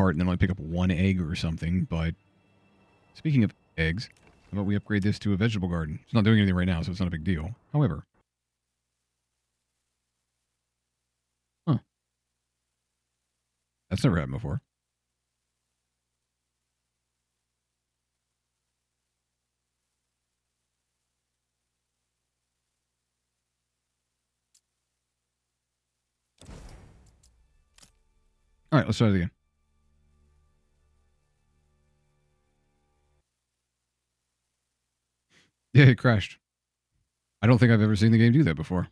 cart and then only pick up one egg or something. But speaking of eggs, how about we upgrade this to a vegetable garden? It's not doing anything right now, so it's not a big deal. However, huh? That's never happened before. All right, let's try it again. Yeah, it crashed. I don't think I've ever seen the game do that before.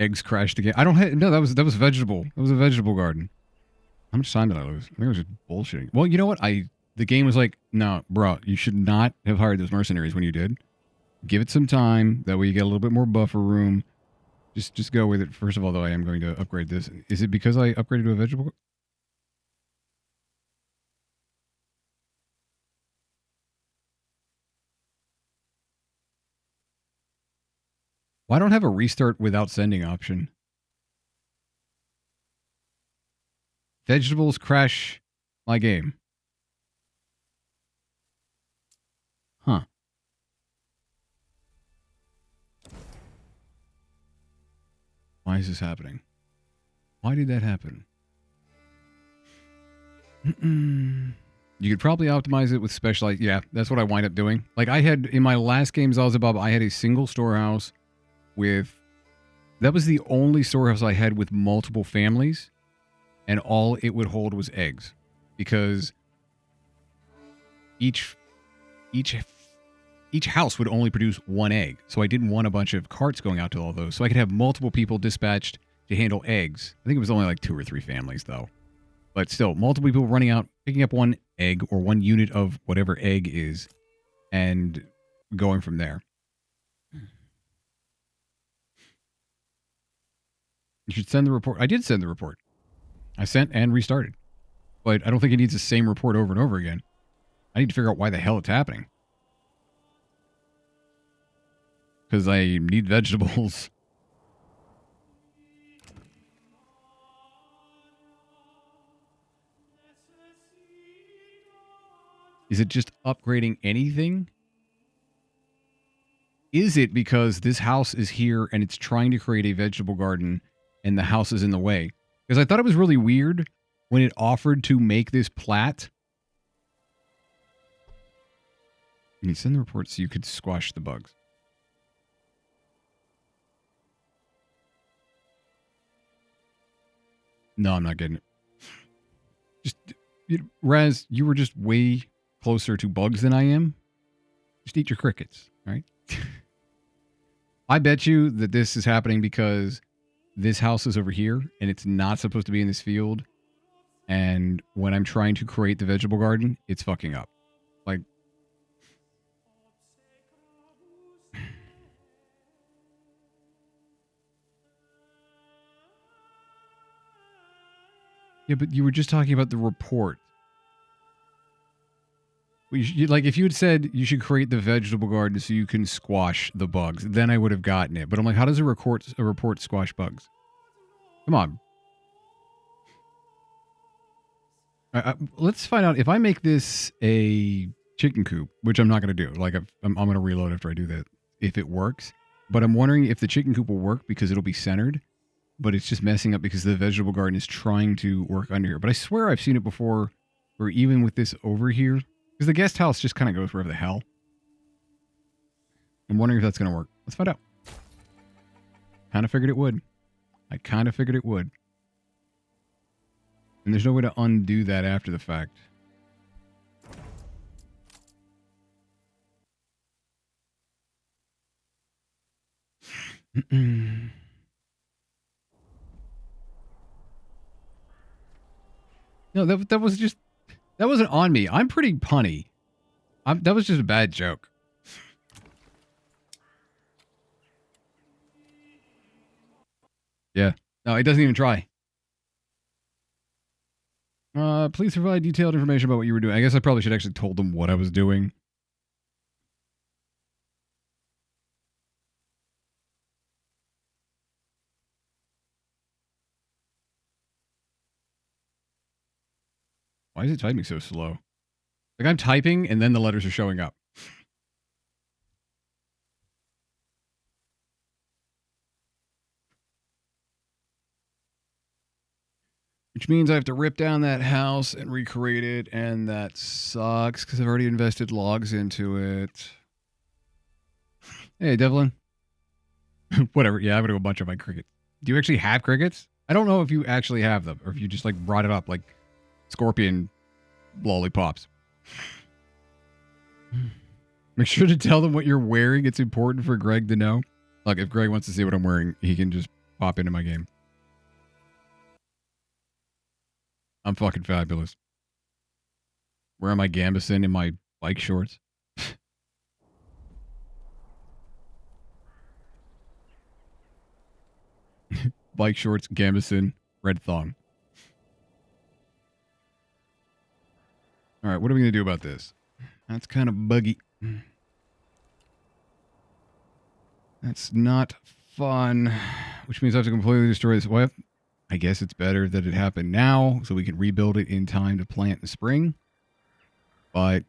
Eggs crashed again. I don't have, no, that was vegetable. That was a vegetable garden. How much time did I lose? I think I was just bullshitting. Well, you know what? The game was like, no, bro, you should not have hired those mercenaries when you did. Give it some time. That way you get a little bit more buffer room. Just go with it. First of all, though, I am going to upgrade this. Is it because I upgraded to a vegetable? Why don't I have a restart without sending option? Vegetables crash my game. Huh. Why is this happening? Why did that happen? You could probably optimize it with specialized. Yeah, that's what I wind up doing. Like I had in my last game, Zalzabab, I had a single storehouse with. That was the only storehouse I had with multiple families, and all it would hold was eggs, because each each each house would only produce one egg. So I didn't want a bunch of carts going out to all those. So I could have multiple people dispatched to handle eggs. I think it was only like 2 or 3 families though. But still, multiple people running out, picking up one egg or one unit of whatever egg is, and going from there. You should send the report. I did send the report. I sent and restarted. But I don't think it needs the same report over and over again. I need to figure out why the hell it's happening. Because I need vegetables. Is it just upgrading anything? Is it because this house is here and it's trying to create a vegetable garden and the house is in the way? Because I thought it was really weird when it offered to make this plat. You send the report so you could squash the bugs. No, I'm not getting it. Just, Raz, you were just way closer to bugs than I am. Just eat your crickets, right? I bet you that this is happening because this house is over here and it's not supposed to be in this field. And when I'm trying to create the vegetable garden, it's fucking up. Like, yeah, but you were just talking about the report. Like, if you had said you should create the vegetable garden so you can squash the bugs, then I would have gotten it. But I'm like, how does a report squash bugs? Come on. Let's find out if I make this a chicken coop, which I'm not going to do. Like, I'm going to reload after I do that if it works. But I'm wondering if the chicken coop will work because it'll be centered, but it's just messing up because the vegetable garden is trying to work under here. But I swear I've seen it before, or even with this over here, because the guest house just kind of goes wherever the hell. I'm wondering if that's going to work. Let's find out. Kind of figured it would. I kind of figured it would. And there's no way to undo that after the fact. No, that was just, that wasn't on me. I'm pretty punny. That was just a bad joke. Yeah. No, it doesn't even try. Please provide detailed information about what you were doing. I guess I probably should actually told them what I was doing. Why is it typing so slow? Like I'm typing and then the letters are showing up. Which means I have to rip down that house and recreate it, and that sucks because I've already invested logs into it. Hey, Devlin. Whatever. Yeah, I'm gonna go bunch of my crickets. Do you actually have crickets? I don't know if you actually have them, or if you just like brought it up like scorpion lollipops. Make sure to tell them what you're wearing. It's important for Greg to know. Like, if Greg wants to see what I'm wearing, he can just pop into my game. I'm fucking fabulous. Wearing my gambeson in my bike shorts. Bike shorts, gambeson, red thong. All right, what are we going to do about this? That's kind of buggy. That's not fun. Which means I have to completely destroy this web. I guess it's better that it happened now so we can rebuild it in time to plant in the spring. But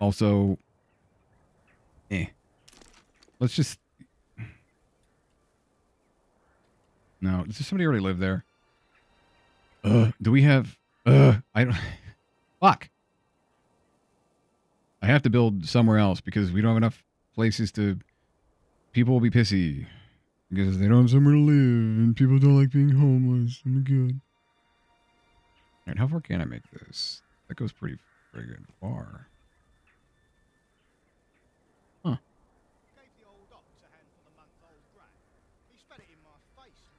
also, let's just... No, does somebody already live there? Do we have... I don't... Fuck. I have to build somewhere else because we don't have enough places to... People will be pissy because they don't have somewhere to live and people don't like being homeless. Oh my god. Alright, how far can I make this? That goes pretty friggin' far. Huh.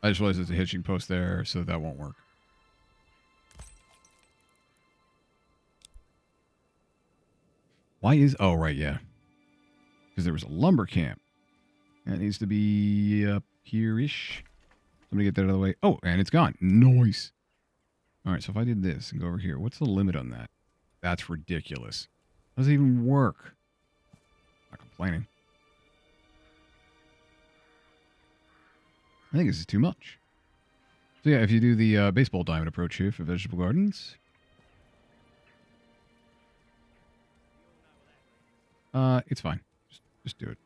I just realized there's a hitching post there, so that won't work. Why is... Oh, right, yeah. Because there was a lumber camp. That needs to be up here-ish. Somebody get that out of the way. Oh, and it's gone. Nice. All right, so if I did this and go over here, what's the limit on that? That's ridiculous. How does it even work? Not complaining. I think this is too much. So yeah, if you do the baseball diamond approach here for vegetable gardens. It's fine. Just do it.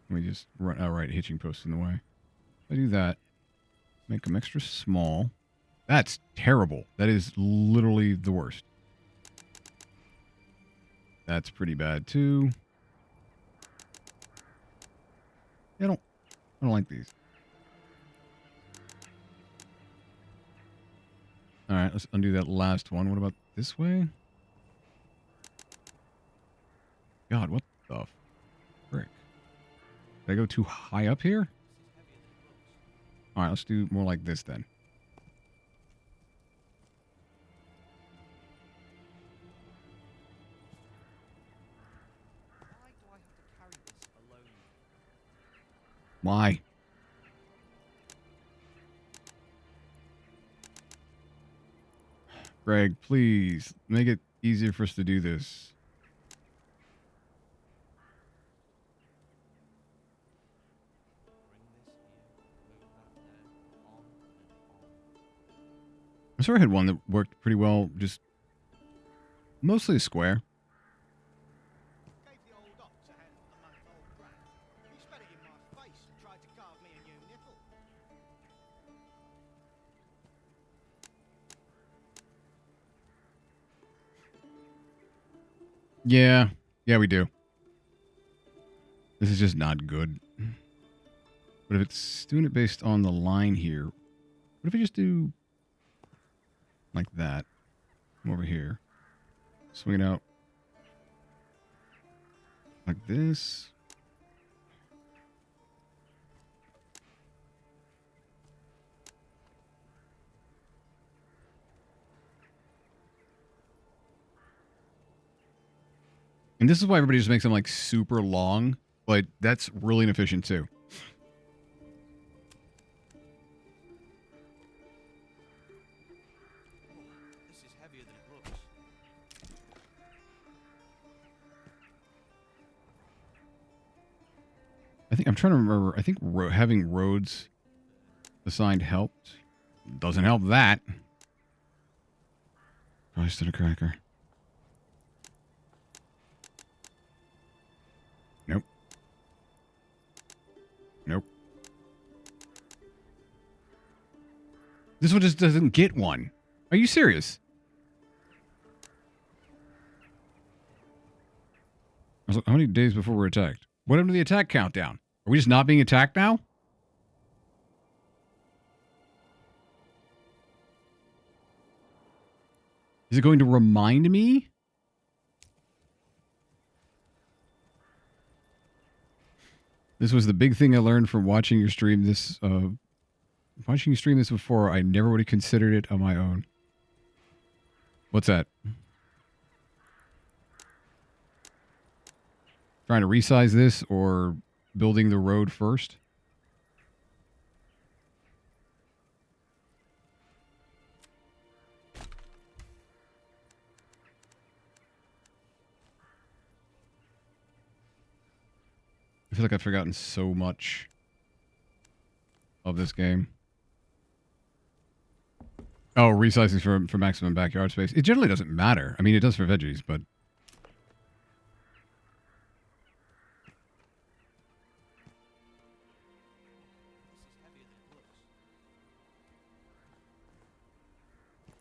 Let me just run outright hitching posts in the way. If I do that, make them extra small. That's terrible. That is literally the worst. That's pretty bad too. I don't like these. All right, let's undo that last one. What about this way? God, what the frick? Did I go too high up here? All right, let's do more like this then. Why? Greg, please make it easier for us to do this. I sort of had one that worked pretty well, just mostly a square. Yeah. Yeah, we do. This is just not good. But if it's doing it based on the line here, what if we just do like that? Come over here. Swing it out. Like this. And this is why everybody just makes them like super long, but that's really inefficient too. This is heavier than it looks. I think I'm trying to remember. I think having roads assigned helped. Doesn't help that. Christ and a cracker. Nope. Nope. This one just doesn't get one. Are you serious? I was like, how many days before we're attacked? What happened to the attack countdown? Are we just not being attacked now? Is it going to remind me? This was the big thing I learned from watching your stream this, watching you stream this before. I never would have considered it on my own. What's that? Trying to resize this or building the road first? I feel like I've forgotten so much of this game. Oh, resizing for maximum backyard space. It generally doesn't matter. I mean, it does for veggies, but...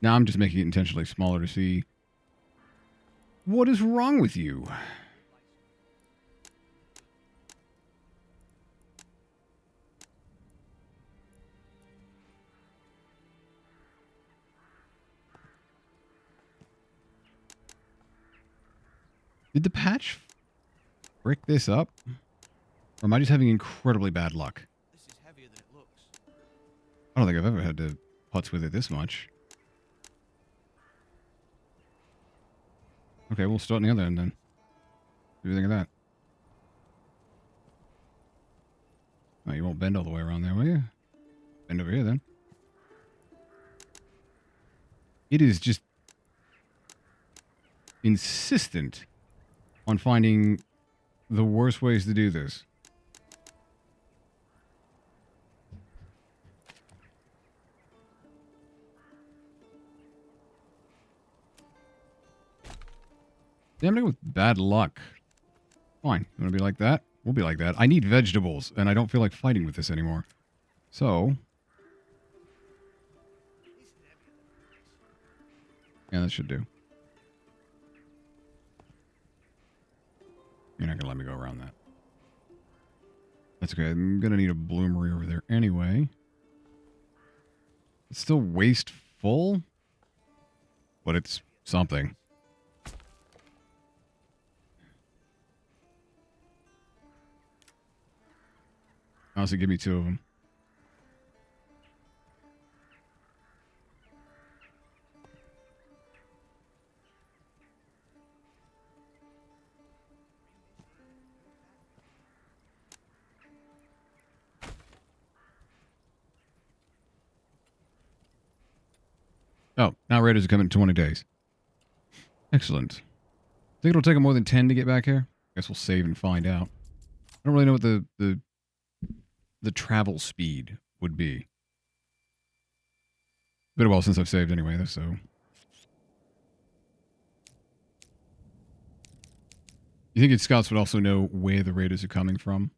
Now I'm just making it intentionally smaller to see... What is wrong with you? Did the patch brick this up? Or am I just having incredibly bad luck? This is heavier than it looks. I don't think I've ever had to putz with it this much. Okay, we'll start on the other end then. What do you think of that? Oh, you won't bend all the way around there, will you? Bend over here then. It is just insistent on finding the worst ways to do this. Damn it with bad luck. Fine. You want to be like that? We'll be like that. I need vegetables, and I don't feel like fighting with this anymore. So... yeah, that should do. You're not going to let me go around that. That's okay. I'm going to need a bloomery over there anyway. It's still wasteful, but it's something. Honestly, give me 2 of them. Oh, now Raiders are coming in 20 days. Excellent. Think it'll take them more than 10 to get back here? Guess we'll save and find out. I don't really know what the travel speed would be. Been a while since I've saved anyway, though, so... You think its scouts would also know where the raiders are coming from?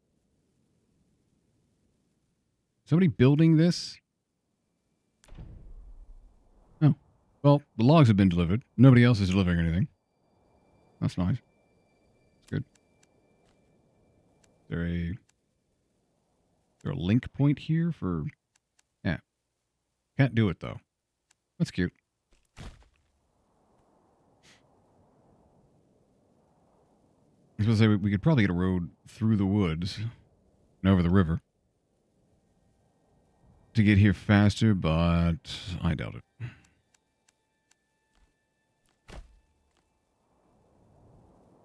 Somebody building this? Oh. Well, the logs have been delivered. Nobody else is delivering anything. That's nice. That's good. Is there a link point here for... yeah. Can't do it, though. That's cute. I was going to say, we could probably get a road through the woods and over the river to get here faster, but I doubt it.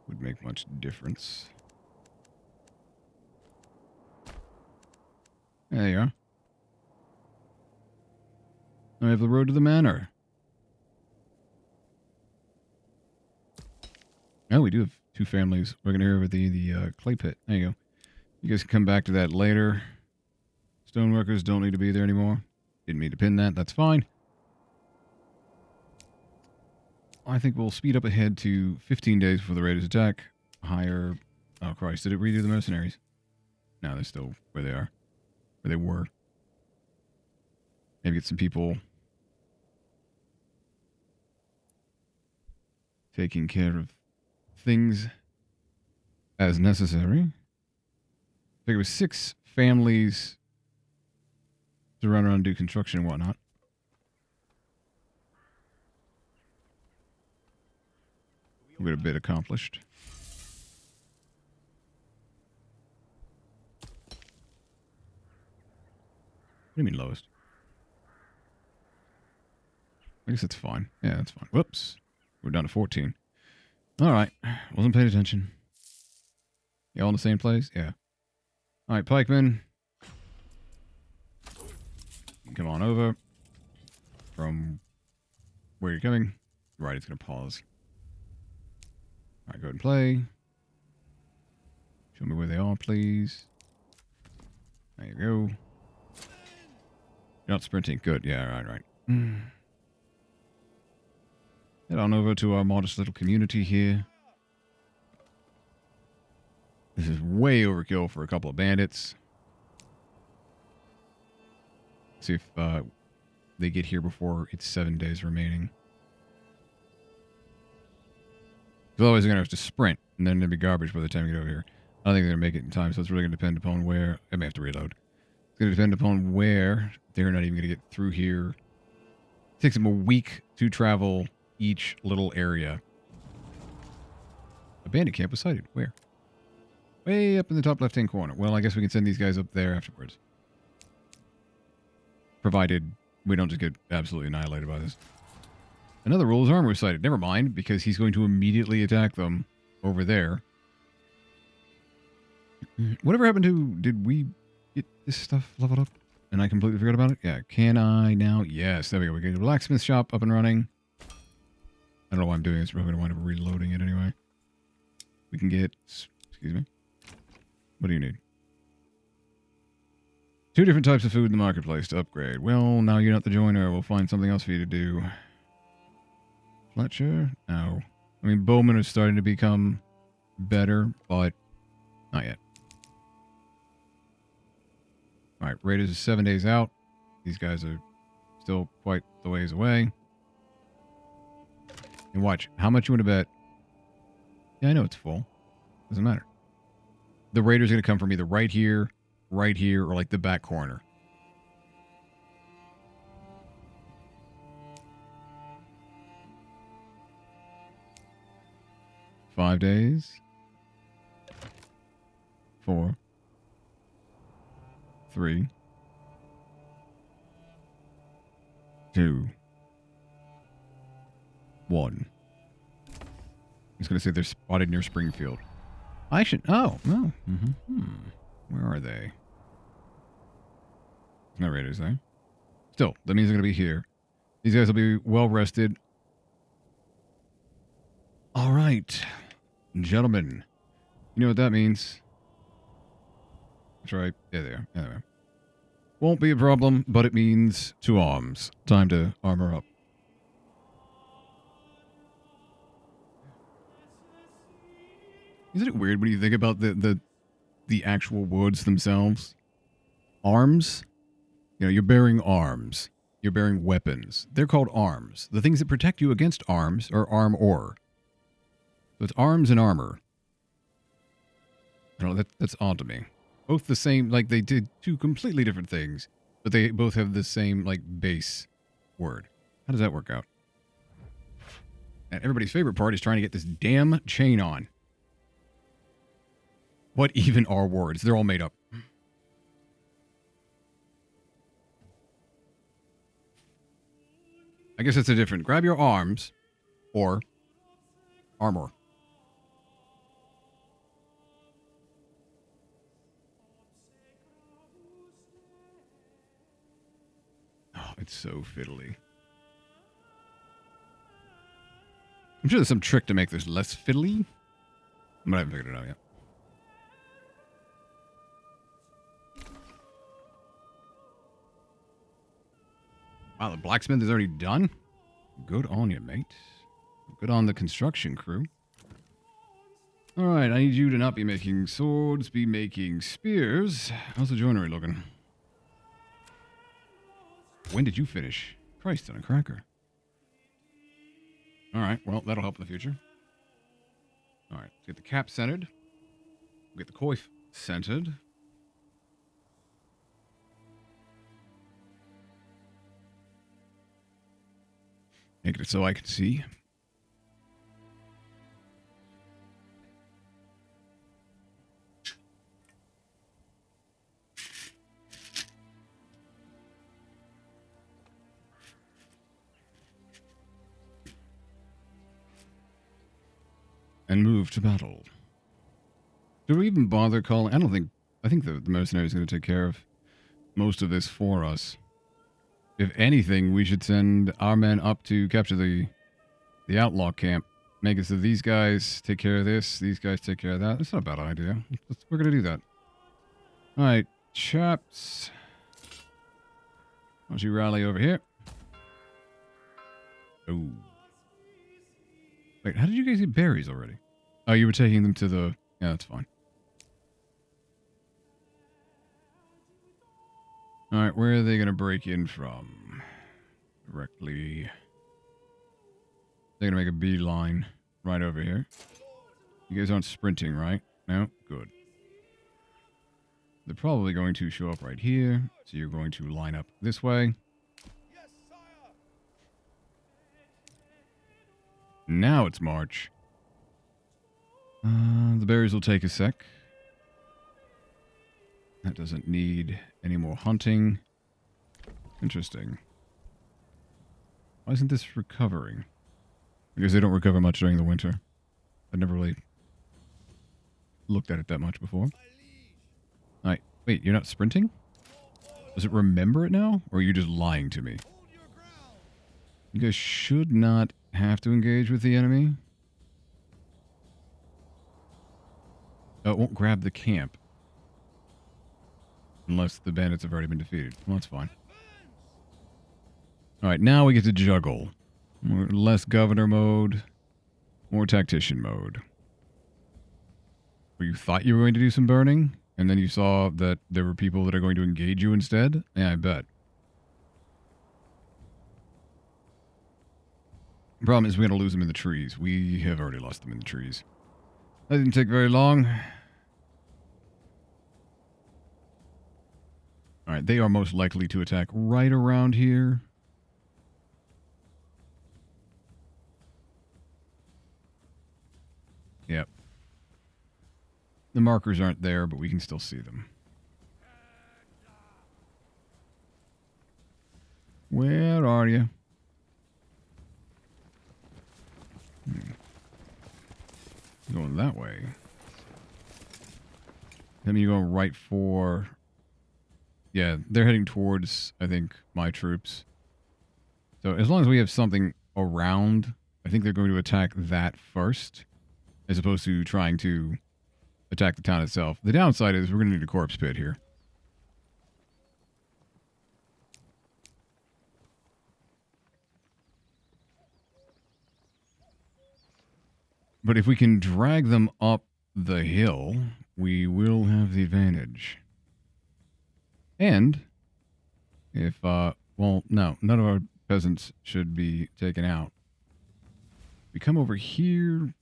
Would make much difference. There you are. I have the road to the manor. Oh, we do have 2 families working here over the clay pit. There you go. You guys can come back to that later. Stoneworkers don't need to be there anymore. Didn't mean to pin that. That's fine. I think we'll speed up ahead to 15 days before the Raiders attack. Hire. Oh, Christ. Did it redo the mercenaries? No, they're still where they are. Where they were. Maybe get some people taking care of things as necessary. I think it was 6 families to run around and do construction and whatnot. We'll get a bit accomplished. What do you mean lowest? I guess that's fine. Yeah, that's fine. Whoops. We're down to 14. All right. Wasn't paying attention. Y'all in the same place? Yeah. All right, pikemen. Come on over. From where you're coming. Right, it's going to pause. All right, go ahead and play. Show me where they are, please. There you go. You're not sprinting. Good. Yeah, right. Head on over to our modest little community here. This is way overkill for a couple of bandits. See if they get here before it's 7 days remaining. Because otherwise they're going to have to sprint, and then there'll be garbage by the time we get over here. I don't think they're going to make it in time, so it's really going to depend upon where... I may have to reload. It's going to depend upon where they're not even going to get through here. It takes them a week to travel each little area. A bandit camp was sighted. Where? Way up in the top left-hand corner. Well, I guess we can send these guys up there afterwards. Provided we don't just get absolutely annihilated by this. Another rule's armor was sighted. Never mind, because he's going to immediately attack them over there. Whatever happened to... Did we get this stuff leveled up? And I completely forgot about it? Yeah. Can I now? Yes. There we go. We get the blacksmith shop up and running. I don't know why I'm doing this. We're going to wind up reloading it anyway. We can get... Excuse me. What do you need? 2 different types of food in the marketplace to upgrade. Well, now you're not the joiner. We'll find something else for you to do. Fletcher? No. I mean, bowmen are starting to become better, but not yet. Alright, Raiders is 7 days out. These guys are still quite the ways away. And watch, how much you want to bet? Yeah, I know it's full. Doesn't matter. The Raiders are going to come from either right here, or like the back corner. Five days. 4. 3. 2. 1. He's going to say they're spotted near Springfield. I should... Oh, no. Where are they? There's no Raiders there. Still, that means they're going to be here. These guys will be well rested. All right. Gentlemen. You know what that means. That's right. Yeah, they are. Yeah, they are. Won't be a problem, but it means to arms. Time to armor up. Isn't it weird when you think about the actual words themselves? Arms? You know, you're bearing arms. You're bearing weapons. They're called arms. The things that protect you against arms are arm-or. So it's arms and armor. I don't know, that's odd to me. Both the same, like they did 2 completely different things, but they both have the same, like, base word. How does that work out? And everybody's favorite part is trying to get this damn chain on. What even are words? They're all made up. I guess it's a different. Grab your arms or armor. Oh, it's so fiddly. I'm sure there's some trick to make this less fiddly, but I haven't figured it out yet. Wow, the blacksmith is already done? Good on you, mate. Good on the construction crew. All right, I need you to not be making swords, be making spears. How's the joinery looking? When did you finish? Christ on a cracker. All right, well, that'll help in the future. All right, let's get the cap centered. We'll get the coif centered. Make it so I can see. And move to battle. Do we even bother calling? I think the mercenary is going to take care of most of this for us. If anything, we should send our men up to capture the outlaw camp. Make it so these guys take care of this, these guys take care of that. That's not a bad idea. We're going to do that. All right, chaps. Why don't you rally over here? Oh. Wait, how did you guys get berries already? Oh, you were taking them to the... Yeah, that's fine. Alright, where are they going to break in from? Directly... They're going to make a beeline right over here. You guys aren't sprinting, right? No? Good. They're probably going to show up right here. So you're going to line up this way. Now it's March. The berries will take a sec. That doesn't need any more hunting. Interesting. Why isn't this recovering? Because they don't recover much during the winter. I never really looked at it that much before. Alright, wait, you're not sprinting? Does it remember it now? Or are you just lying to me? You guys should not have to engage with the enemy. Oh, it won't grab the camp. Unless the bandits have already been defeated. Well, that's fine. Alright, now we get to juggle. Less governor mode. More tactician mode. Where you thought you were going to do some burning, and then you saw that there were people that are going to engage you instead? Yeah, I bet. The problem is we're going to lose them in the trees. We have already lost them in the trees. That didn't take very long. Alright, they are most likely to attack right around here. Yep. The markers aren't there, but we can still see them. Where are you? Going that way. That means you're going right for... Yeah, they're heading towards, I think, my troops. So as long as we have something around, I think they're going to attack that first, as opposed to trying to attack the town itself. The downside is we're going to need a corpse pit here. But if we can drag them up the hill, we will have the advantage. And if, well, no, none of our peasants should be taken out. We come over here,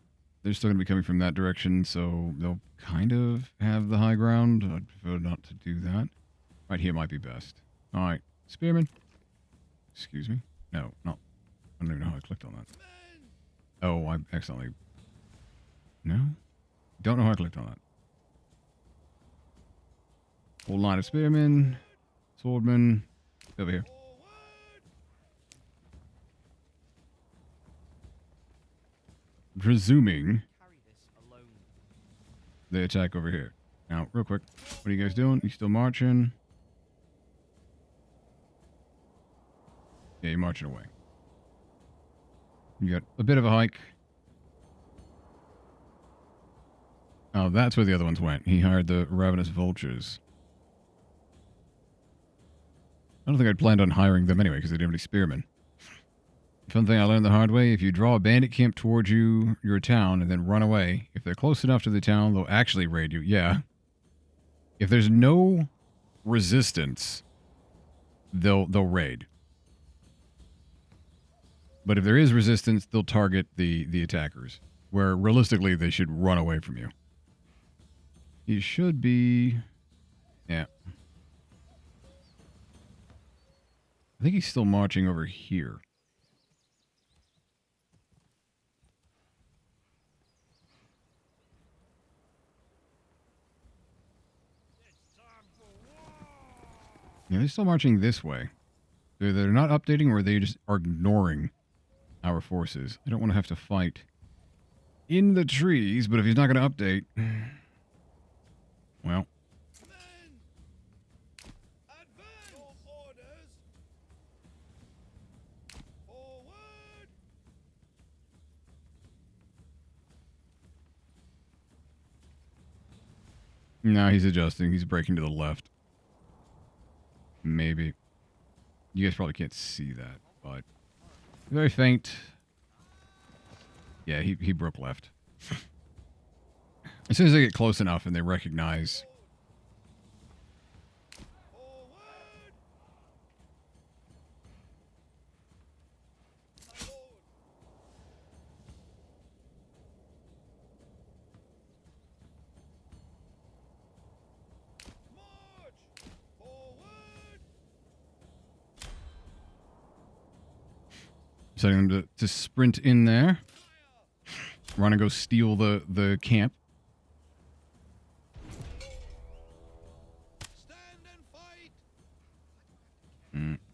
they're still going to be coming from that direction, so they'll kind of have the high ground. I'd prefer not to do that. Right here might be best. All right, spearman. Excuse me. No, I don't even know how I clicked on that. Oh, I accidentally... No? Don't know how I clicked on that. Whole line of spearmen, swordmen, over here. Presuming they attack over here. Now, real quick, what are you guys doing? You still marching? Yeah, you're marching away. You got a bit of a hike. Oh, that's where the other ones went. He hired the ravenous vultures. I don't think I'd planned on hiring them anyway, because they didn't have any spearmen. Fun thing I learned the hard way: if you draw a bandit camp towards your town, and then run away, if they're close enough to the town, they'll actually raid you. Yeah. If there's no resistance, they'll raid. But if there is resistance, they'll target the attackers. Where realistically, they should run away from you. He should be. Yeah. I think he's still marching over here. Yeah, they're still marching this way. They're not updating, or they just are ignoring our forces. I don't want to have to fight in the trees, but if he's not going to update, well. No, he's adjusting. He's breaking to the left. Maybe. You guys probably can't see that, but very faint. Yeah, he broke left. As soon as they get close enough and they recognize. Setting them to sprint in there. Want to go steal the camp.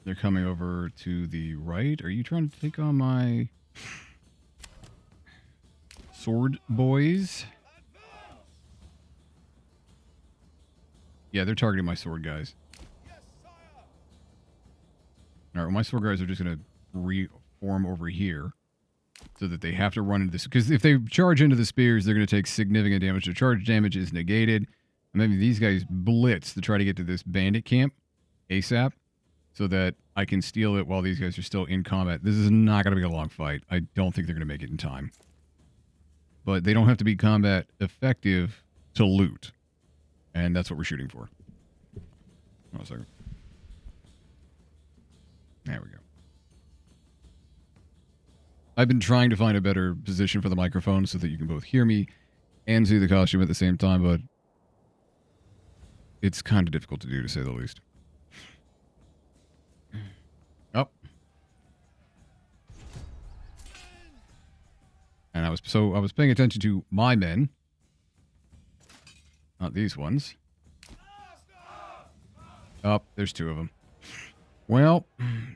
They're coming over to the right. Are you trying to take on my sword boys? Yeah, they're targeting my sword guys. All right, well, my sword guys are just going to reform over here so that they have to run into this. Because if they charge into the spears, they're going to take significant damage. Their charge damage is negated. And maybe these guys blitz to try to get to this bandit camp ASAP so that I can steal it while these guys are still in combat. This is not going to be a long fight. I don't think they're going to make it in time. But they don't have to be combat effective to loot. And that's what we're shooting for. Hold on a second. There we go. I've been trying to find a better position for the microphone so that you can both hear me and see the costume at the same time, but it's kind of difficult to do, to say the least. Oh. And I was paying attention to my men. Not these ones. Oh, there's two of them. Well,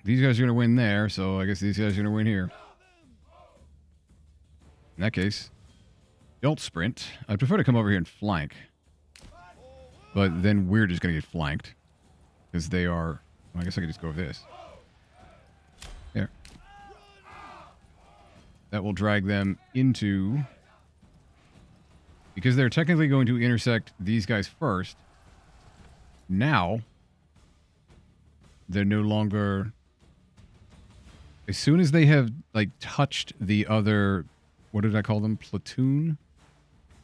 these guys are going to win there, so I guess these guys are going to win here. In that case, don't sprint. I'd prefer to come over here and flank. But then we're just going to get flanked. Because they are... Well, I guess I could just go with this. There. That will drag them into... Because they're technically going to intersect these guys first. Now, they're no longer... As soon as they have, like, touched the other... What did I call them? Platoon,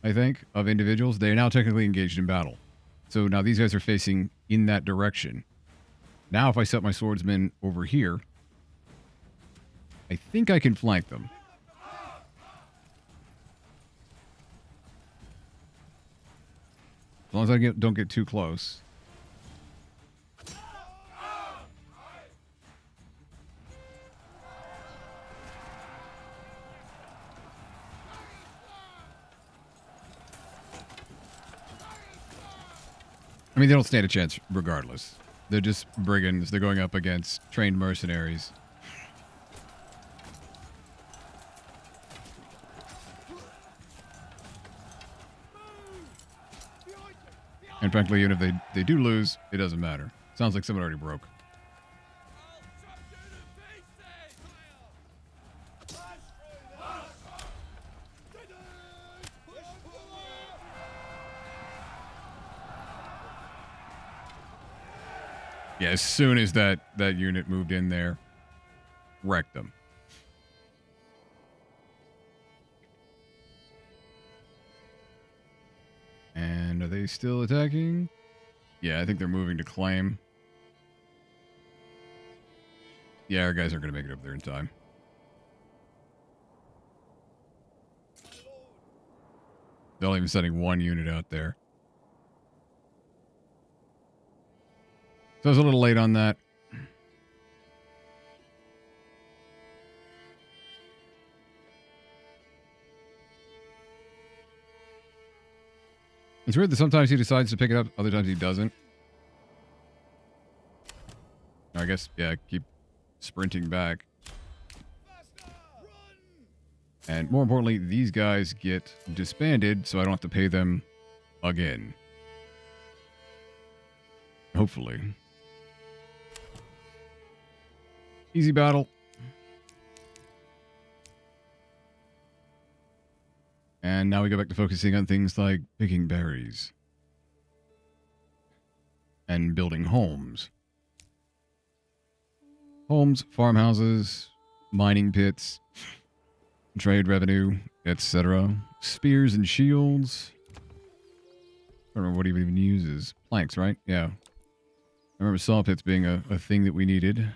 I think, of individuals. They are now technically engaged in battle. So now these guys are facing in that direction. Now if I set my swordsmen over here, I think I can flank them. As long as I don't get too close. I mean, they don't stand a chance regardless. They're just brigands. They're going up against trained mercenaries. And frankly, even if they do lose, it doesn't matter. Sounds like someone already broke. Yeah, as soon as that unit moved in there, wrecked them. are they still attacking? Yeah, I think they're moving to claim. Yeah, our guys aren't going to make it up there in time. They're only even sending one unit out there. So I was a little late on that. It's weird that sometimes he decides to pick it up, other times he doesn't. I guess, yeah, keep sprinting back. And more importantly, these guys get disbanded, so I don't have to pay them again. Hopefully. Easy battle. And now we go back to focusing on things like picking berries. And building homes. Homes, farmhouses, mining pits, trade revenue, etc. Spears and shields. I don't remember what he even uses. Planks, right? Yeah. I remember saw pits being a thing that we needed.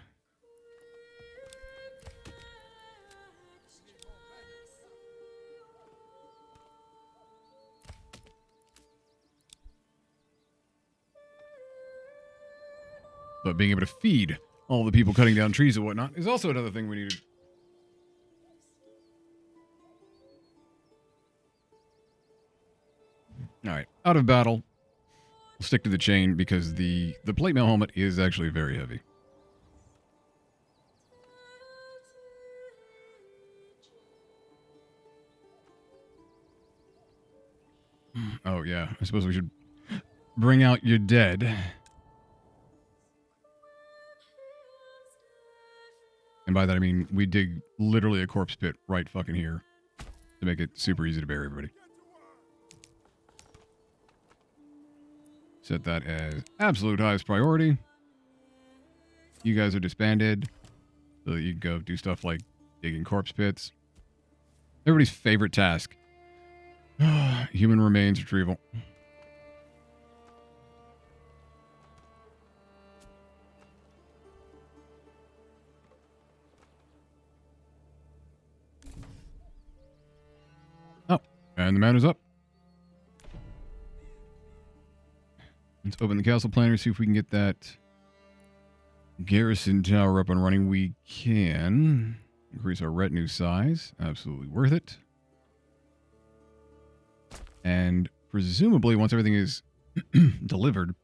But being able to feed all the people cutting down trees and whatnot is also another thing we needed. All right, out of battle. We'll stick to the chain because the plate mail helmet is actually very heavy. Oh yeah, I suppose we should bring out your dead. And by that I mean we dig literally a corpse pit right fucking here to make it super easy to bury everybody. Set that as absolute highest priority. You guys are disbanded so that you can go do stuff like digging corpse pits. Everybody's favorite task. Human remains retrieval. Oh, and the manor's up. Let's open the castle planner, see if we can get that garrison tower up and running. We can increase our retinue size. Absolutely worth it. And presumably, once everything is delivered,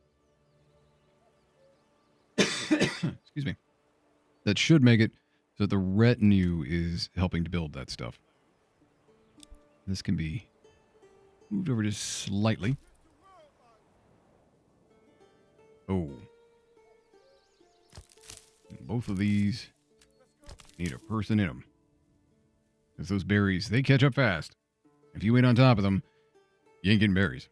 excuse me, that should make it so that the retinue is helping to build that stuff. This can be moved over just slightly. Oh. Both of these need a person in them. Because those berries, they catch up fast. If you ain't on top of them, you ain't getting berries.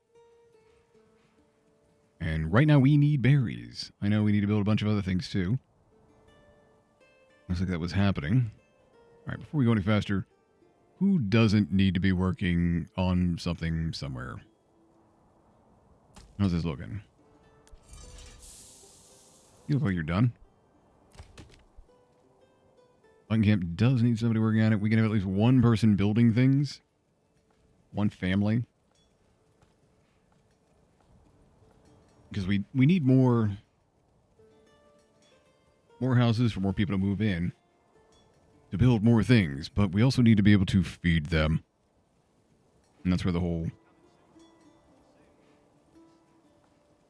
And right now we need berries. I know we need to build a bunch of other things too. Looks like that was happening. Alright, before we go any faster, who doesn't need to be working on something somewhere? How's this looking? You look like you're done. Button camp does need somebody working on it. We can have at least one person building things. One family. Because we need more houses for more people to move in. To build more things. But we also need to be able to feed them. And that's where the whole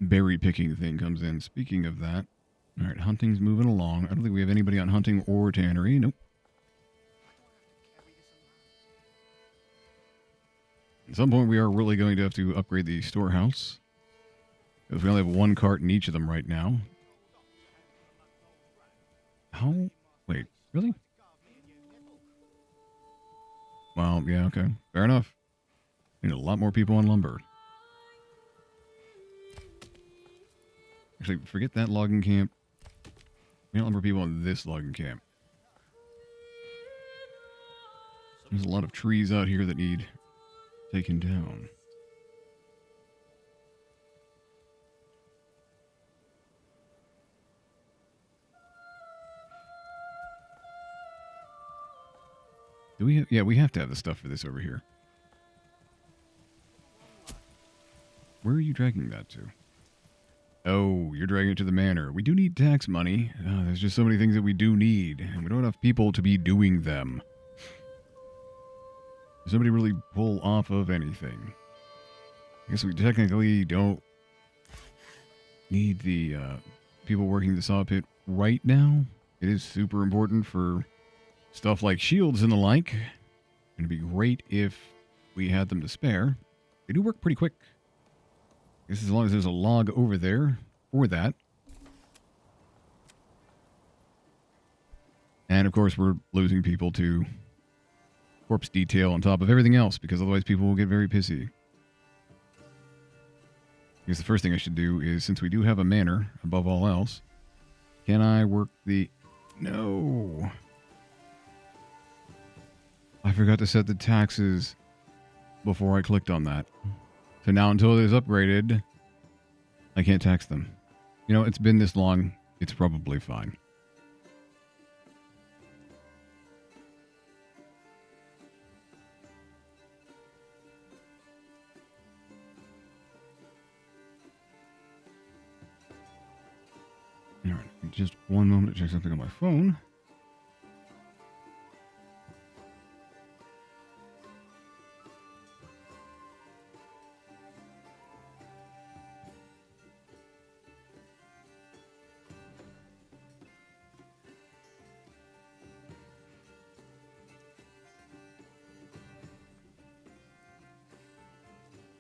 berry picking thing comes in. Speaking of that. Alright, hunting's moving along. I don't think we have anybody on hunting or tannery. Nope. At some point, we are really going to have to upgrade the storehouse. Because we only have one cart in each of them right now. How? Wait, really? Well, yeah, okay. Fair enough. We need a lot more people on lumber. Actually, forget that logging camp. We need a lot more people on this logging camp. There's a lot of trees out here that need taken down. Do we? Yeah, we have to have the stuff for this over here. Where are you dragging that to? Oh, you're dragging it to the manor. We do need tax money. There's just so many things that we do need, and we don't have people to be doing them. Does somebody really pull off of anything? I guess we technically don't need the people working the saw pit right now. It is super important for stuff like shields and the like. It'd be great if we had them to spare. They do work pretty quick. I guess as long as there's a log over there for that. And of course, we're losing people to corpse detail on top of everything else, because otherwise people will get very pissy. I guess the first thing I should do is, since we do have a manor above all else, can I work the... No. I forgot to set the taxes before I clicked on that. So now until it is upgraded, I can't tax them. You know, it's been this long, it's probably fine. All right, just one moment to check something on my phone.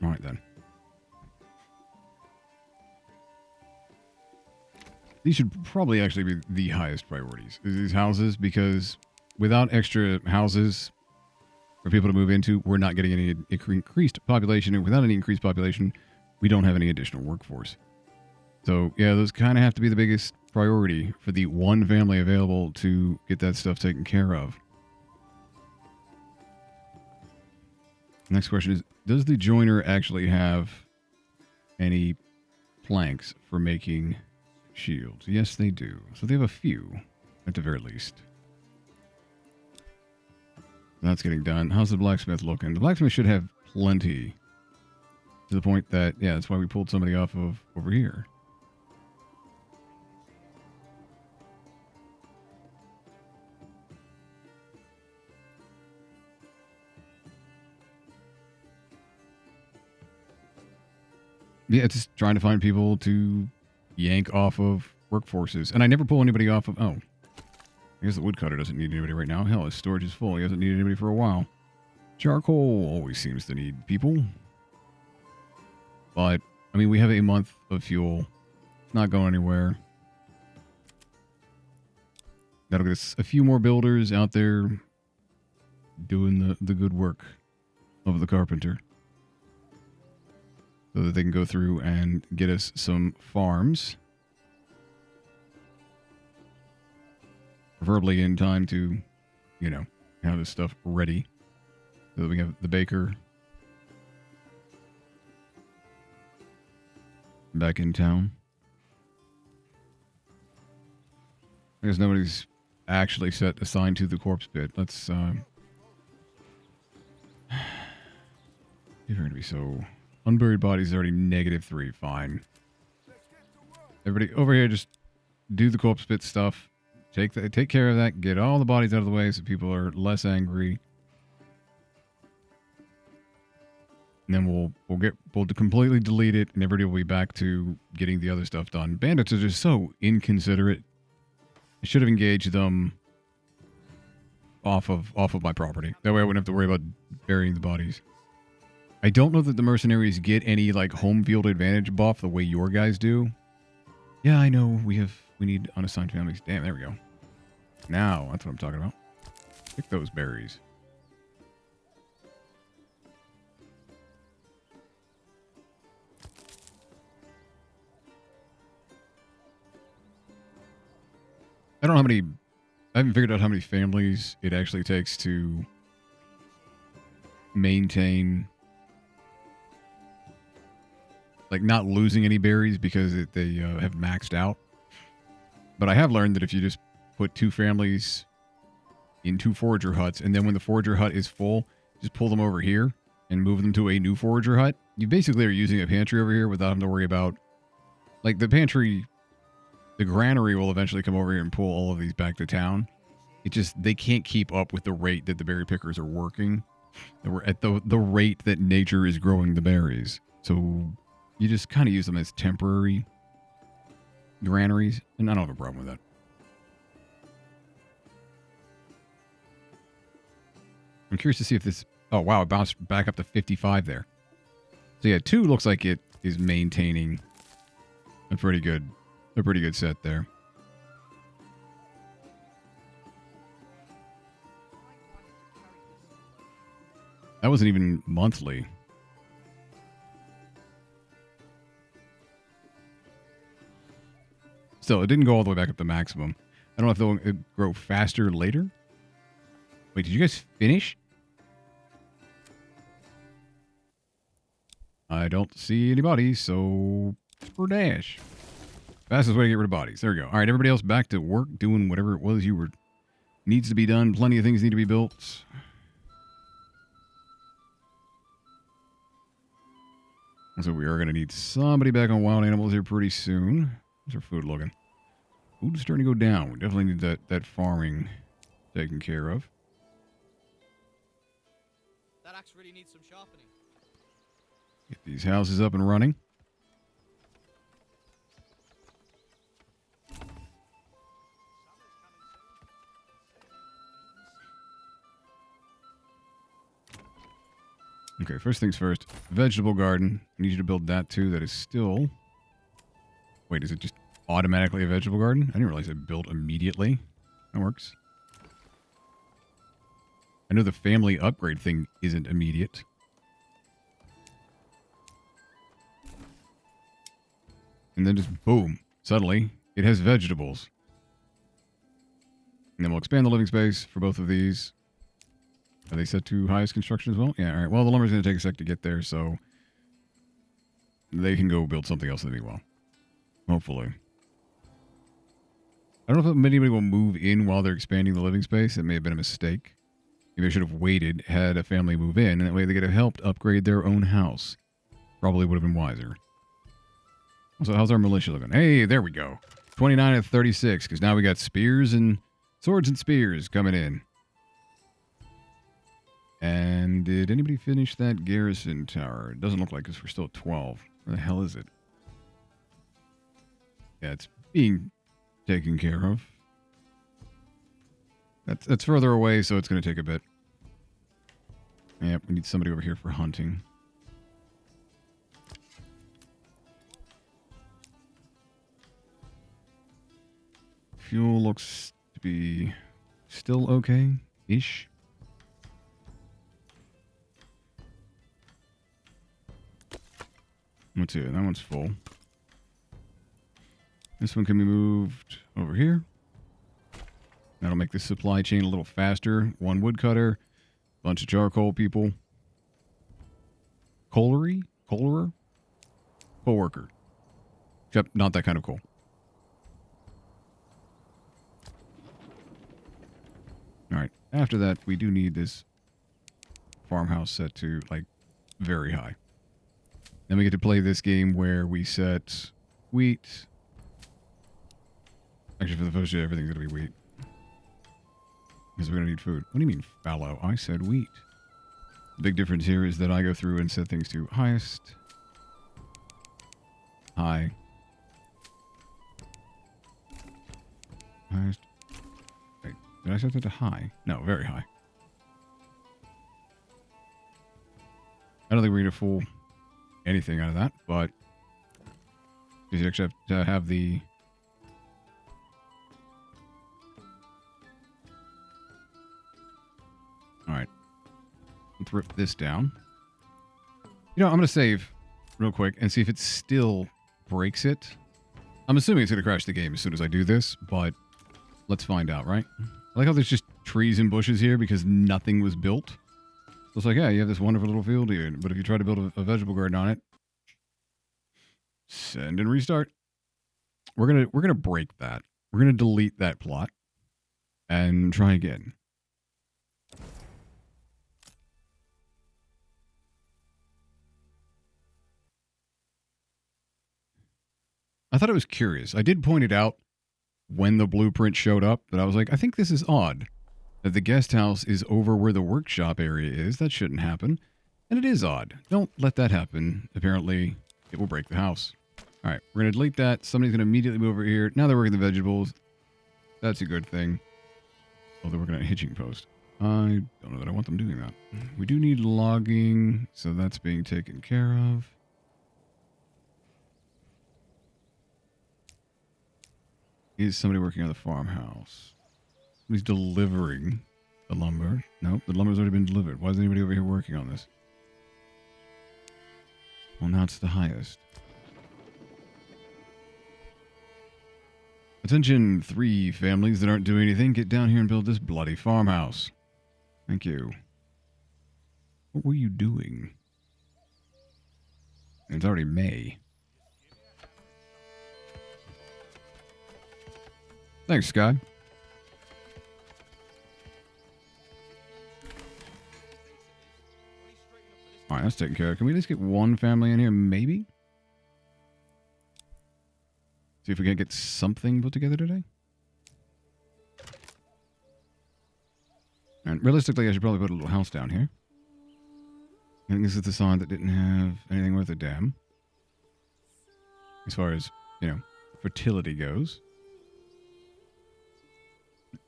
All right, then. These should probably actually be the highest priorities, these houses, because without extra houses for people to move into, we're not getting any increased population, and without any increased population, we don't have any additional workforce. So, yeah, those kind of have to be the biggest priority for the one family available to get that stuff taken care of. Next question is, does the joiner actually have any planks for making shields? Yes, they do. So they have a few, at the very least. That's getting done. How's the blacksmith looking? The blacksmith should have plenty. To the point that, yeah, that's why we pulled somebody off of over here. Yeah, it's just trying to find people to yank off of workforces. And I never pull anybody off of... Oh. I guess the woodcutter doesn't need anybody right now. Hell, his storage is full. He hasn't needed anybody for a while. Charcoal always seems to need people. But, I mean, we have a month of fuel. It's not going anywhere. That'll get us a few more builders out there doing the good work of the carpenter. So that they can go through and get us some farms. Preferably in time to, you know, have this stuff ready. So that we have the baker back in town. I guess nobody's actually set assigned to the corpse pit. Let's, if you're going to be so... Unburied bodies is already -3. Fine. Everybody over here, just do the corpse pit stuff. Take care of that. Get all the bodies out of the way so people are less angry. And then we'll completely delete it, and everybody will be back to getting the other stuff done. Bandits are just so inconsiderate. I should have engaged them off of my property. That way I wouldn't have to worry about burying the bodies. I don't know that the mercenaries get any, like, home field advantage buff the way your guys do. Yeah, I know. We need unassigned families. Damn, there we go. Now, that's what I'm talking about. Pick those berries. I don't know how many... I haven't figured out how many families it actually takes to maintain... like, not losing any berries because they have maxed out. But I have learned that if you just put 2 families into forager huts, and then when the forager hut is full, just pull them over here and move them to a new forager hut. You basically are using a pantry over here without having to worry about, like, the pantry. The granary will eventually come over here and pull all of these back to town. It just, they can't keep up with the rate that the berry pickers are working. We're at the rate that nature is growing the berries. So you just kind of use them as temporary granaries, and I don't have a problem with that. I'm curious to see if this... Oh, wow, it bounced back up to 55 there. So yeah, 2 looks like it is maintaining a pretty good set there. That wasn't even monthly. Still, it didn't go all the way back up to maximum. I don't know if they'll grow faster later. Wait, did you guys finish? I don't see any bodies, so for dash. Fastest way to get rid of bodies. There we go. All right, everybody else back to work, doing whatever it was you were needs to be done. Plenty of things need to be built. So we are going to need somebody back on wild animals here pretty soon. How's our food looking? Food's starting to go down. We definitely need that farming taken care of. That axe really needs some sharpening. Get these houses up and running. Okay, first things first. Vegetable garden. I need you to build that too. That is still... Wait, is it just automatically a vegetable garden? I didn't realize it built immediately. That works. I know the family upgrade thing isn't immediate. And then just boom. Suddenly, it has vegetables. And then we'll expand the living space for both of these. Are they set to highest construction as well? Yeah, all right. Well, the lumber's going to take a sec to get there, so they can go build something else in the meanwhile. Hopefully. I don't know if anybody will move in while they're expanding the living space. It may have been a mistake. Maybe they should have waited, had a family move in, and that way they could have helped upgrade their own house. Probably would have been wiser. So how's our militia looking? Hey, there we go. 29 of 36, because now we got spears and swords and spears coming in. And did anybody finish that garrison tower? It doesn't look like, because we're still at 12. Where the hell is it? Yeah, it's being taken care of. That's further away, so it's going to take a bit. Yep, we need somebody over here for hunting. Fuel looks to be still okay-ish. Let's see, that one's full. This one can be moved over here. That'll make the supply chain a little faster. One woodcutter, bunch of charcoal people. Coalery? Coalerer? Coal worker. Except not that kind of coal. Alright, after that, we do need this farmhouse set to, like, very high. Then we get to play this game where we set wheat. Actually, for the first year, everything's going to be wheat. Because we're going to need food. What do you mean fallow? I said wheat. The big difference here is that I go through and set things to highest, high, highest. Wait, did I set that to high? No, very high. I don't think we're going to fool anything out of that, but you actually have to have the... Alright. Let's rip this down. You know, I'm going to save real quick and see if it still breaks it. I'm assuming it's going to crash the game as soon as I do this, but let's find out, right? I like how there's just trees and bushes here because nothing was built. So it's like, yeah, you have this wonderful little field here, but if you try to build a vegetable garden on it, send and restart. We're gonna break that. We're gonna delete that plot and try again. I thought it was curious. I did point it out when the blueprint showed up, but I was like, I think this is odd that the guest house is over where the workshop area is. That shouldn't happen. And it is odd. Don't let that happen. Apparently, it will break the house. All right, we're going to delete that. Somebody's going to immediately move over here. Now they're working the vegetables. That's a good thing. Oh, they're working on a hitching post. I don't know that I want them doing that. We do need logging, so that's being taken care of. Is somebody working on the farmhouse? Somebody's delivering the lumber. Nope, the lumber's already been delivered. Why is anybody over here working on this? Well, now it's the highest. Attention, 3 families that aren't doing anything. Get down here and build this bloody farmhouse. Thank you. What were you doing? It's already May. Thanks, Sky. All right, that's taken care of. Can we at least get one family in here, maybe? See if we can get something put together today. And realistically, I should probably put a little house down here. I think this is the side that didn't have anything worth a damn. As far as, you know, fertility goes.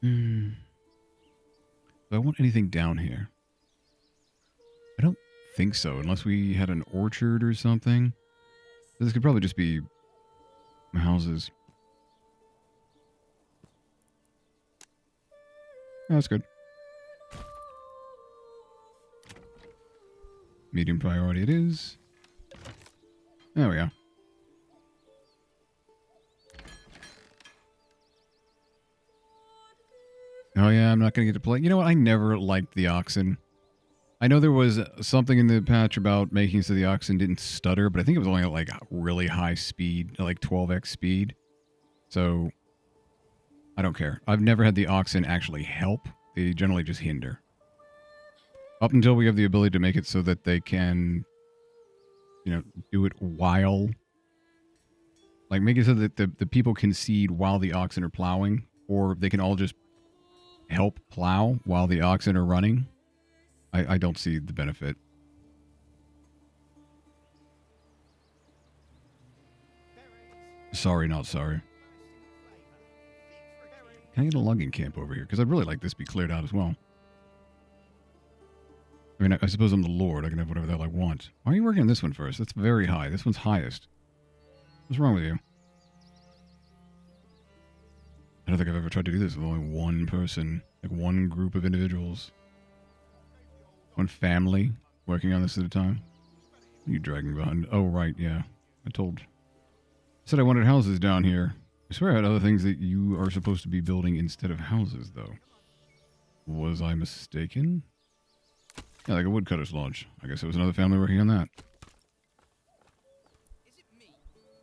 Do I want anything down here? I don't think so, unless we had an orchard or something. This could probably just be houses. Oh, that's good. Medium priority it is. There we go. Oh yeah, I'm not going to get to play. You know what? I never liked the oxen. I know there was something in the patch about making so the oxen didn't stutter, but I think it was only at like really high speed, like 12x speed. So I don't care. I've never had the oxen actually help. They generally just hinder. Up until we have the ability to make it so that they can, you know, do it while, like make it so that the people can seed while the oxen are plowing, or they can all just help plow while the oxen are running. I don't see the benefit. Sorry, not sorry. Can I get a logging camp over here? Because I'd really like this to be cleared out as well. I mean, I suppose I'm the Lord. I can have whatever the hell I want. Why are you working on this one first? That's very high. This one's highest. What's wrong with you? I don't think I've ever tried to do this with only one person. Like one group of individuals. One family working on this at a time. What are you dragging behind? Oh, right, yeah. I said I wanted houses down here. I swear I had other things that you are supposed to be building instead of houses, though. Was I mistaken? Yeah, like a woodcutter's lodge. I guess it was another family working on that. Is it me?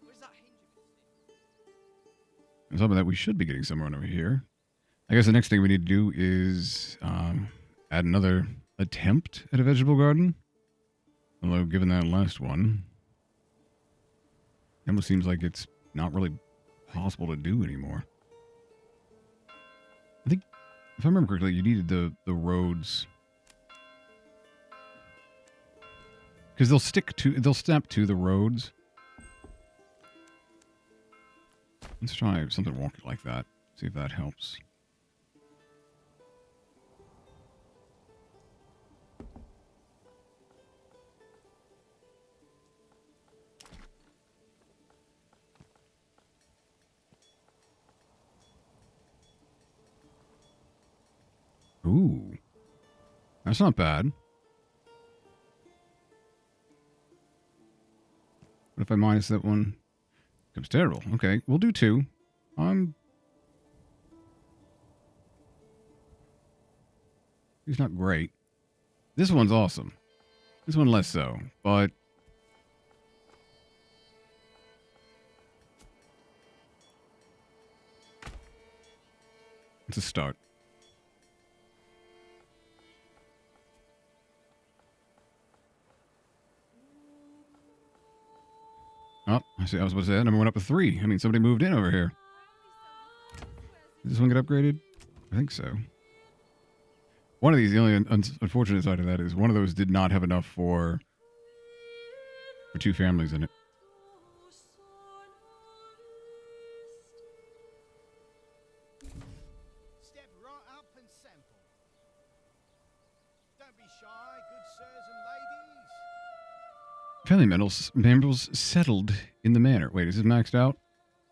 Where's that hinge of yours? On top of that, we should be getting someone over here. I guess the next thing we need to do is add another attempt at a vegetable garden. Although, given that last one, it almost seems like it's not really possible to do anymore. I think, if I remember correctly, you needed the roads. Because they'll snap to the roads. Let's try something wonky like that. See if that helps. Ooh. That's not bad. What if I minus that one? Becomes terrible. Okay, we'll do 2. He's not great. This one's awesome. This one less so, but it's a start. Oh, I see. I was about to say that number went up to 3. I mean, somebody moved in over here. Did this one get upgraded? I think so. One of these, the only unfortunate side of that is one of those did not have enough for 2 families in it. Step right up and sample. Don't be shy, good sirs and ladies. Family members settled in the manor. Wait, is this maxed out?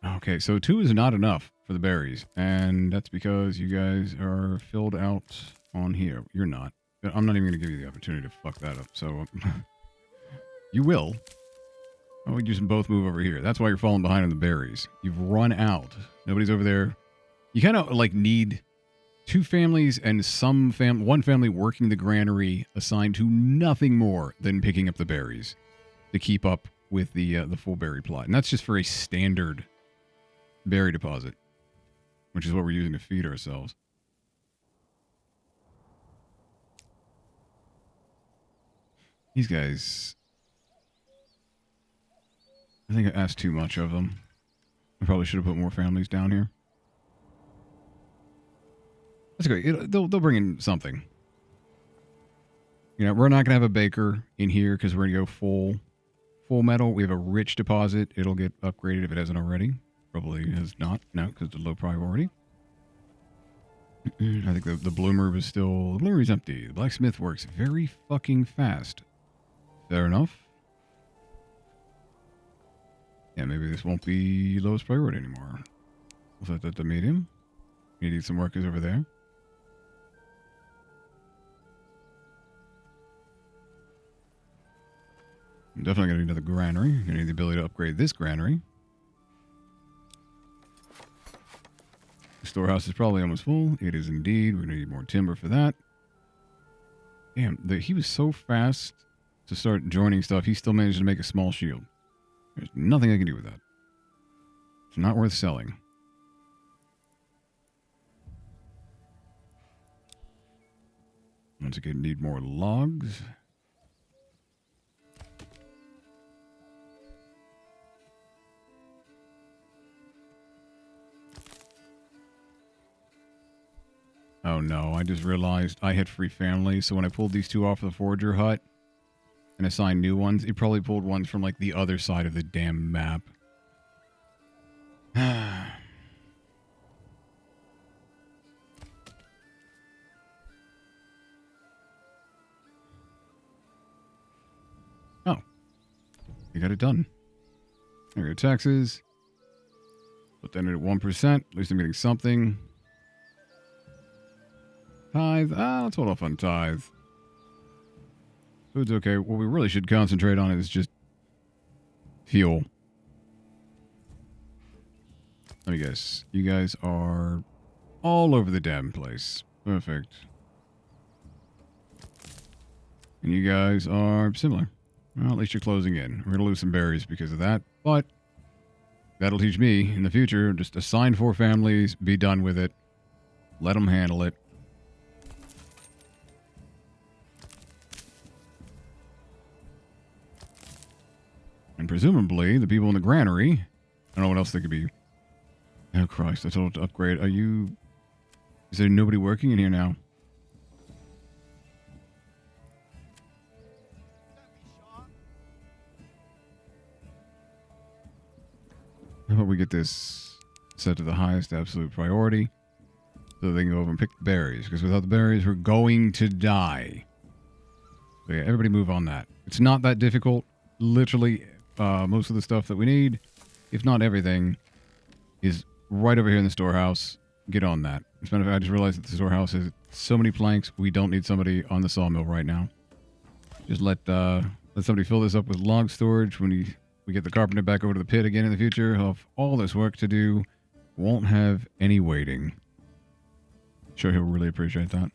Okay, so 2 is not enough for the berries, and that's because you guys are filled out on here. You're not. I'm not even going to give you the opportunity to fuck that up, so you will. Oh, we just both move over here. That's why you're falling behind on the berries. You've run out. Nobody's over there. You kind of like need 2 families and one family working the granary assigned to nothing more than picking up the berries to keep up with the full berry plot. And that's just for a standard berry deposit, which is what we're using to feed ourselves. These guys, I think I asked too much of them. I probably should have put more families down here. That's great. They'll bring in something. You know, we're not gonna have a baker in here because we're gonna go full metal. We have a rich deposit. It'll get upgraded if it hasn't already. Probably has not. No, because it's a low priority. I think the bloomer is still... The bloomer is empty. The blacksmith works very fucking fast. Fair enough. Yeah, maybe this won't be lowest priority anymore. We'll set that to medium. You need some workers over there. I'm definitely going to need another granary. Going to need the ability to upgrade this granary. The storehouse is probably almost full. It is indeed. We're going to need more timber for that. Damn, he was so fast to start joining stuff, he still managed to make a small shield. There's nothing I can do with that. It's not worth selling. Once again, need more logs. Oh no, I just realized I had free family, so when I pulled these 2 off the forager hut and assigned new ones, it probably pulled ones from like the other side of the damn map. Oh. You got it done. There go taxes. Put that in at 1%. At least I'm getting something. Tithe. Let's hold off on tithe. Food's okay. What we really should concentrate on is just fuel. Let me guess. You guys are all over the damn place. Perfect. And you guys are similar. Well, at least you're closing in. We're going to lose some berries because of that. But that'll teach me in the future. Just assign 4 families. Be done with it. Let them handle it. And presumably, the people in the granary, I don't know what else they could be. Oh, Christ, I told to upgrade. Is there nobody working in here now? How about we get this set to the highest absolute priority so they can go over and pick the berries, because without the berries, we're going to die. So yeah, everybody move on that. It's not that difficult. Literally, most of the stuff that we need, if not everything, is right over here in the storehouse. Get on that. As a matter of fact, I just realized that the storehouse has so many planks. We don't need somebody on the sawmill right now. Just let somebody fill this up with log storage. When we get the carpenter back over to the pit again in the future, he'll have all this work to do. Won't have any waiting. Sure, he'll really appreciate that.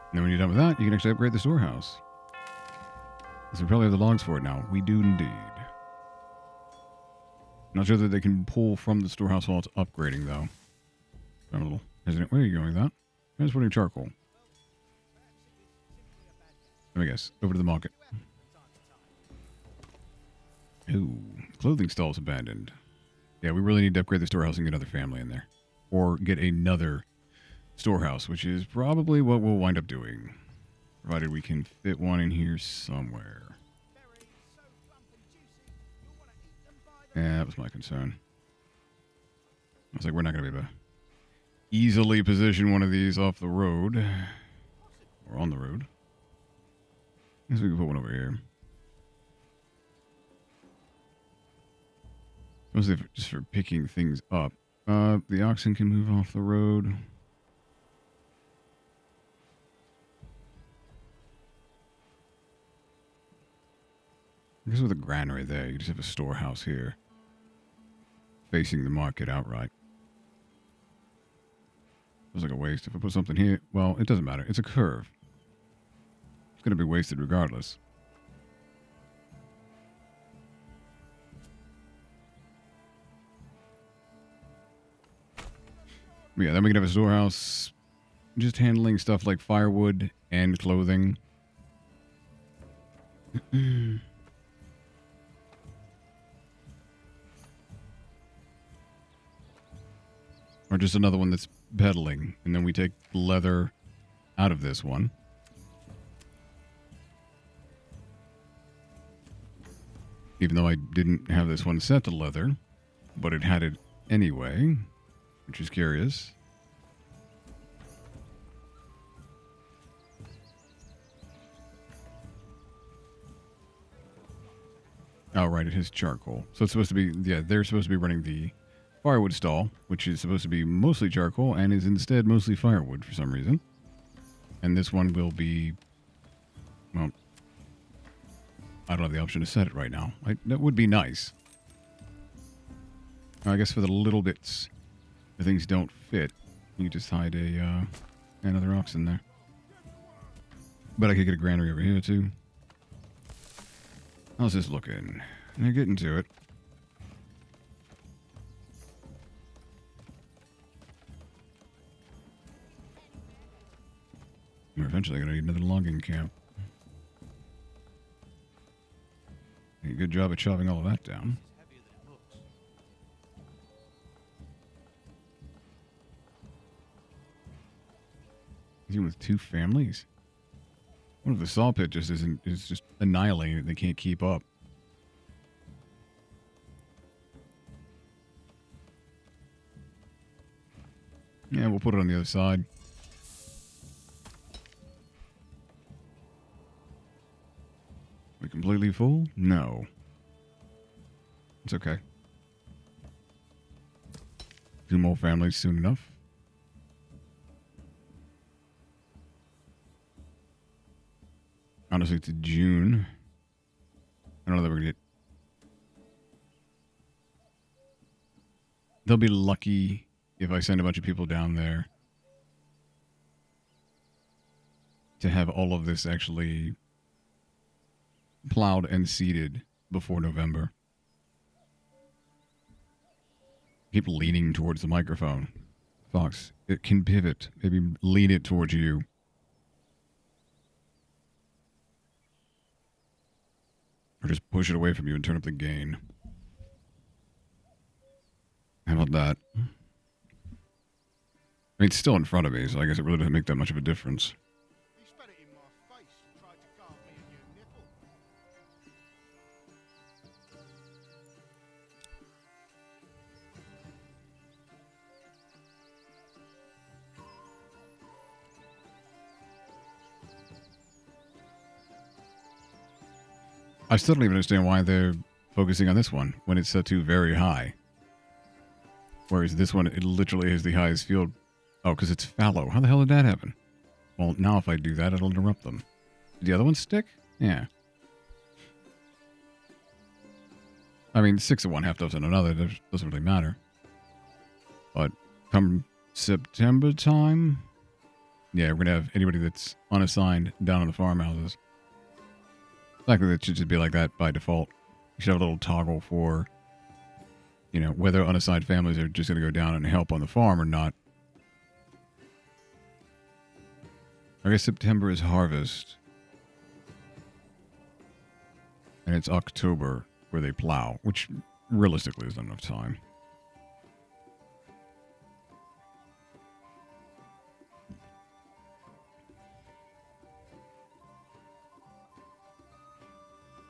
And then when you're done with that, you can actually upgrade the storehouse. Because we probably have the logs for it now. We do indeed. Not sure that they can pull from the storehouse while it's upgrading, though. I'm a little hesitant. Where are you going with that? Transporting charcoal. Let me guess. Over to the market. Ooh. Clothing stalls abandoned. Yeah, we really need to upgrade the storehouse and get another family in there. Or get another storehouse, which is probably what we'll wind up doing. Provided we can fit one in here somewhere. Yeah, that was my concern. I was like, we're not going to be able to easily position one of these off the road. Or on the road. I guess we can put one over here. Mostly just for picking things up. The oxen can move off the road. I guess with a granary there, you just have a storehouse here. Facing the market outright. Feels like a waste. If I put something here, well, it doesn't matter. It's a curve. It's going to be wasted regardless. But yeah, then we can have a storehouse just handling stuff like firewood and clothing. Or just another one that's peddling. And then we take leather out of this one. Even though I didn't have this one set to leather. But it had it anyway. Which is curious. Oh, right. It has charcoal. So it's supposed to be... Yeah, they're supposed to be running the firewood stall, which is supposed to be mostly charcoal and is instead mostly firewood for some reason. And this one will be, well, I don't have the option to set it right now. That would be nice. I guess for the little bits where things don't fit, you just hide another ox in there. But I could get a granary over here too. How's this looking? They're getting to it. We're eventually going to need another logging camp. A good job of chopping all of that down. Even with two families? What if the saw pit just is just annihilating it? They can't keep up. Yeah, we'll put it on the other side. We completely full? No. It's okay. 2 more families soon enough. Honestly, to June. I don't know that we're gonna get... They'll be lucky if I send a bunch of people down there to have all of this actually plowed and seeded before November. Keep leaning towards the microphone. Fox, it can pivot. Maybe lean it towards you. Or just push it away from you and turn up the gain. How about that? I mean, it's still in front of me, so I guess it really doesn't make that much of a difference. He spat it in my face and tried to carve me a new nipple. I still don't even understand why they're focusing on this one when it's set to very high. Whereas this one, it literally is the highest field. Oh, because it's fallow. How the hell did that happen? Well, now if I do that, it'll interrupt them. Did the other one stick? Yeah. I mean, 6 of one, half dozen another. That doesn't really matter. But come September time, yeah, we're going to have anybody that's unassigned down in the farmhouses. Likely that should just be like that by default. You should have a little toggle for You know, whether unassigned families are just going to go down and help on the farm or not. I guess September is harvest. And it's October where they plow, which realistically is not enough time.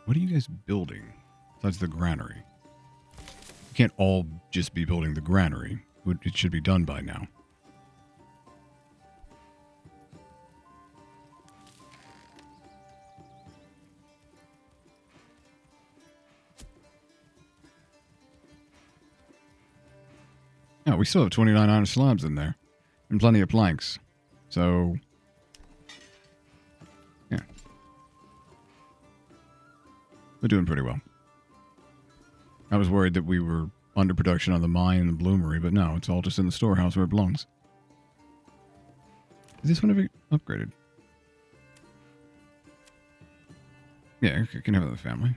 What are you guys building besides the granary? You can't all just be building the granary. It should be done by now. Yeah, we still have 29 iron slabs in there. And plenty of planks. So, yeah. We're doing pretty well. I was worried that we were under production on the mine and the bloomery, but no, it's all just in the storehouse where it belongs. Is this one ever upgraded? Yeah, I can have it in the family.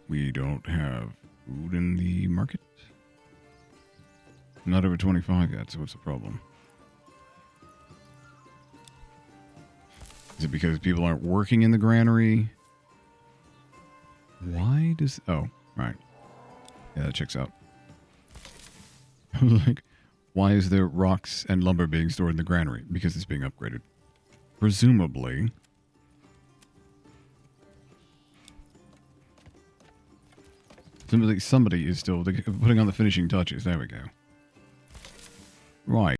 We don't have food in the market. Not over 25 yet, so what's the problem? Is it because people aren't working in the granary? Why does... Oh, right. Yeah, that checks out. I was like, why is there rocks and lumber being stored in the granary? Because it's being upgraded. Presumably. Somebody is still putting on the finishing touches. There we go. Right.